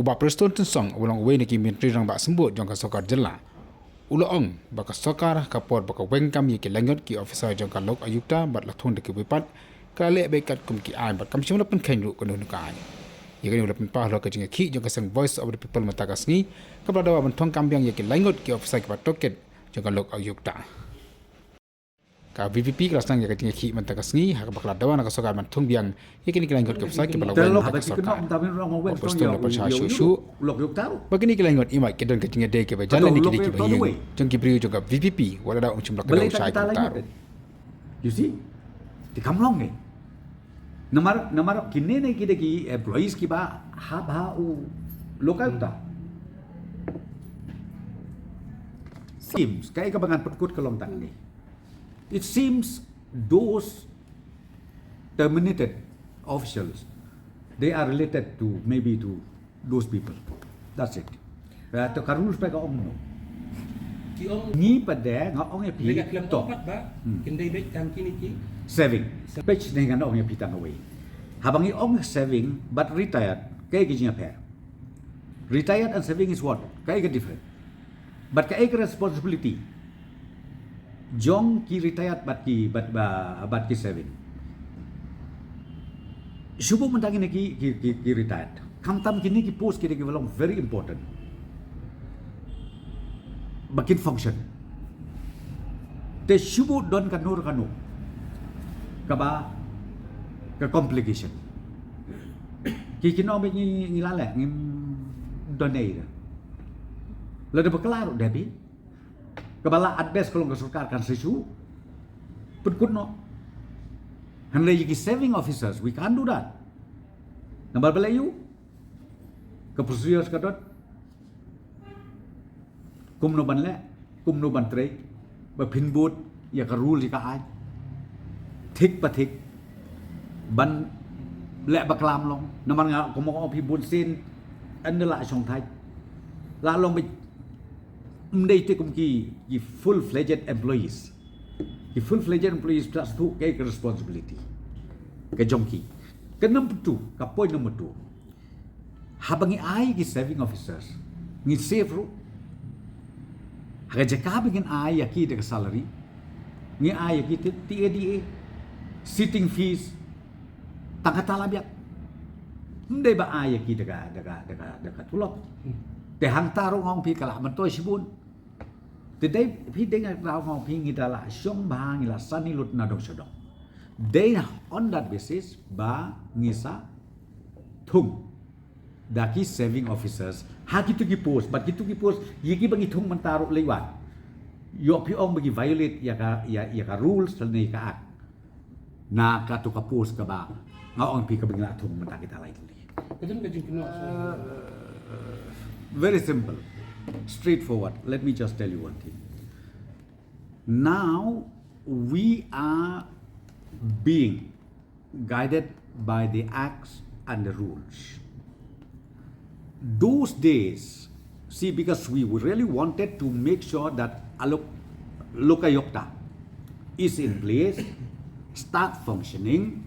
Ubah Prestone song ulang Weng ki menteri rang bak sembut jong ka sokar jela. Ulaong baka sokar kapor baka Weng kam ki langot ki officer jong ka lok ayukta bat la thon de ki wipat ka le be kat kum ki ai bat kam chim la pen khen ru ko nu ka ai. Ye ga pen pa lo ka jing ki jong ka sang voice of the people mata ka sngi ka ba dawa ban thong kam byang ye ki langot ki officer ki bat toket jong ka lok ayukta. Ka VVP kelas nang ya ketinggi ki manta kasngi hak bakla dawa nak sokar man thung biang yakini kelangot ke pesai ke bala Weng ka sokar Prestone lepas Shah shu bagini kelangot Imat ke dan ketinggi de ke bajalan ni ki bayang jong ki brio juga VVP wala da umchum lak daw sai ku taru you see di kamlong eh namar Kine ne ki employees ki ba ha u lokal ta seems kay ka bangan petkut kalong tang ni. It seems those terminated officials, they are related to maybe to those people. That's it. To karul spek ong no. Ni pada ngong e pi to. Kidei bet kam kini ki Saving. Page ne ngana ong e pi tang away. Habang ong saving but retired kay gijing pair. Retired and saving is what? Kay different. But kay responsibility. Jong ki retired but ki saving. Shubo mendangi ne ki retired. Kam kini ki post ki belong very important. Bakin function. Te shubo don kanur kanu. Kaba ke complication. Ki kino be ni lale ngim donate. Lalu berkelar Debbie. Kebala advice kalau kesurkar kan sesu pun no henry ki saving officers we can't do that number belayu ke procedures kadot kum no ban tre ba phin boot ya ka rule ka ai thik pa thik ban le ba klam long naman nga ko mo phi bun sin an la chong thai la long bi đây te kum ki full fledged employees plus tu ke responsibility ke jongki ke number 2 ka point number 2 habangi ai ki saving officers ni save ru haga jaka begin ai ya ki de salary ni ai ya ki TADA sitting fees tangkatala biak ndai ba ai ya ki daga tulok te hang taru ngong pi kala man toy sibun today pi dengar raw ngong pi ngidala syong ba ngila sani lut na dong sodong they on that basis ba ngisa thung daki saving officers ha kitu ki post but kitu ki post yiki bangi thung man taru lewat yo pi ong bagi violate ya ka rules ni ka act na ka to ka post ka ba ngong pi ka bangi la thung man ta kita lai very simple, straightforward. Let me just tell you one thing. Now we are being guided by the acts and the rules. Those days, see, because we really wanted to make sure that Lokayokta is in place, start functioning,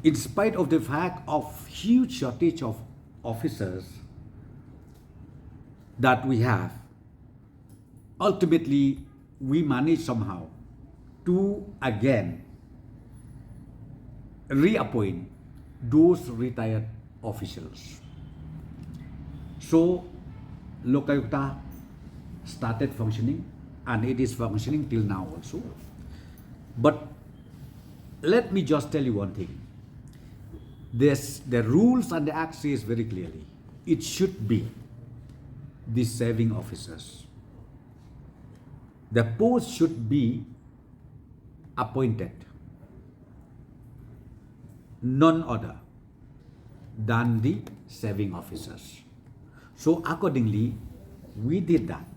in spite of the fact of huge shortage of officers that we have. Ultimately, we managed somehow to again reappoint those retired officials. So, Lokayukta started functioning and it is functioning till now also. But let me just tell you one thing. The rules and the act says very clearly, it should be the saving officers. The post should be appointed, none other than the saving officers. So accordingly, we did that.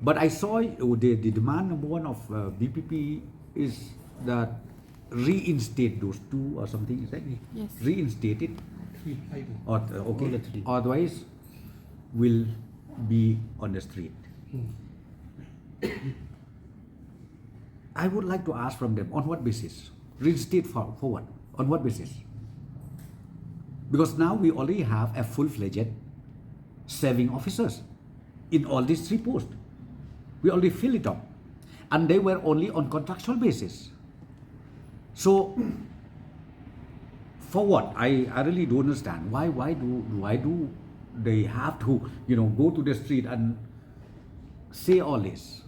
But I saw the demand number one of BPP is that reinstate those two or something. Is that yes. Reinstate it? Or, okay. Otherwise, will be on the street. I would like to ask from them on what basis? Reinstate for what? On what basis? Because now we already have a full-fledged serving officers in all these 3 posts. We already fill it up. And they were only on contractual basis. So, for what? I really don't understand. Why do they have to, go to the street and say all this?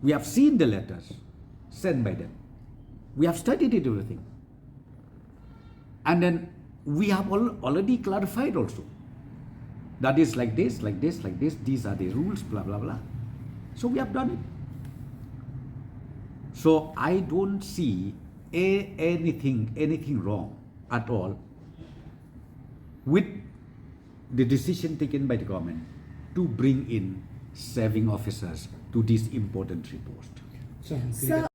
We have seen the letters sent by them. We have studied it, everything. And then we have already clarified also. That is like this, like this, like this. These are the rules, blah, blah, blah. So we have done it. So I don't see anything wrong at all with the decision taken by the government to bring in serving officers to these important 3 posts. Sir, Sir,